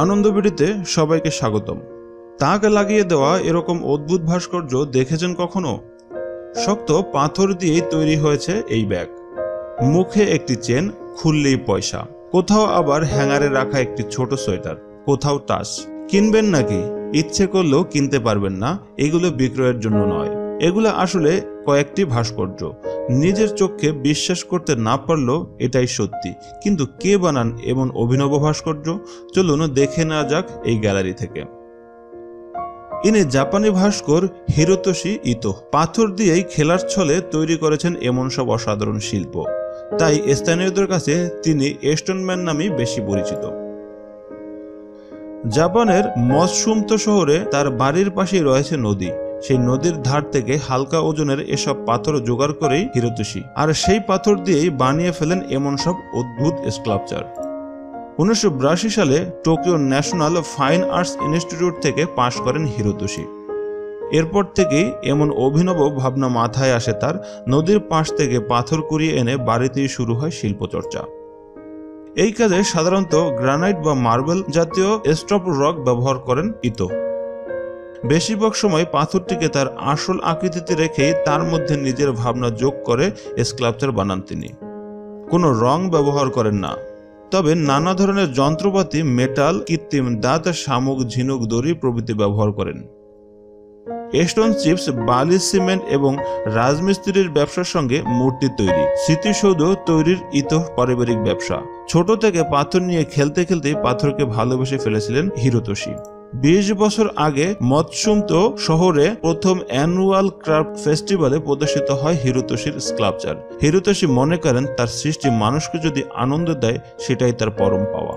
আনন্দবিড়িতে সবাইকে স্বাগতম। তাক লাগিয়ে দেওয়া এরকম অদ্ভুত ভাস্কর্য দেখেছেন কখনো? শক্ত পাথর দিয়েই তৈরি হয়েছে এই ব্যাগ। মুখে একটি চেন, খুললেই পয়সা। কোথাও আবার হ্যাঙ্গারে রাখা একটি ছোট সোয়েটার, কোথাও তাস। কিনবেন নাকি? ইচ্ছে করলেও কিনতে পারবেন না। এগুলো বিক্রয়ের জন্য নয়, এগুলো আসলে কয়েকটি ভাস্কর্য। নিজের চোখে বিশ্বাস করতে না পারলেও এটাই সত্যি। কিন্তু কে বানান এমন অভিনব ভাস্কর্য? চলুন দেখে নেওয়া যাক এই গ্যালারি থেকে। ইনি জাপানি ভাস্কর হিরোতোশি ইতো। পাথর দিয়েই খেলার ছলে তৈরি করেছেন এমন সব অসাধারণ শিল্প। তাই স্থানীয়দের কাছে তিনি স্টোনম্যান নামেই বেশি পরিচিত। জাপানের মৎসুমতো শহরে তার বাড়ির পাশেই রয়েছে নদী। সেই নদীর ধার থেকে হালকা ওজনের এসব পাথর জোগাড় করেই হিরোতোশি, আর সেই পাথর দিয়েই বানিয়ে ফেলেন এমন সব অদ্ভুত স্কাল্পচার। 1982 সালে Tokyo national fine arts institute থেকে পাশ করেন হিরোতোশি। এরপর থেকেই এমন অভিনব ভাবনা মাথায় আসে তার। নদীর পাশ থেকে পাথর কুড়িয়ে এনে বাড়িতেই শুরু হয় শিল্পচর্চা। এই কাজে সাধারণত গ্রানাইট বা মার্বেল জাতীয় স্টপ রক ব্যবহার করেন ইতো। বেশিরভাগ সময় পাথরটিকে তার আসল আকৃতিতে রেখেই তার মধ্যে নিজের ভাবনা যোগ করে স্কাল্পচার বানান তিনি। কোনো রং ব্যবহার করেন না, তবে নানা ধরনের যন্ত্রপাতি, মেটাল, কৃত্রিম দাঁত, শামুক, ঝিনুক, দড়ি প্রভৃতি ব্যবহার করেন। স্টোন চিপস, বালি, সিমেন্ট এবং রাজমিস্ত্রির ব্যবসার সঙ্গে মূর্তি তৈরি, স্মৃতিসৌধ তৈরির ইতো পারিবারিক ব্যবসা। ছোট থেকে পাথর নিয়ে খেলতে খেলতেই পাথরকে ভালোবেসে ফেলেছিলেন হিরোতোশি। 20 বছর আগে মৎসুমতো শহরে প্রথম অ্যানুয়াল ক্রাফট ফেস্টিভ্যালে প্রদর্শিত হয় হিরোতোশির স্কাল্পচার। হিরোতোশি মনে করেন তার সৃষ্টি মানুষকে যদি আনন্দ দেয় সেটাই তার পরম পাওয়া।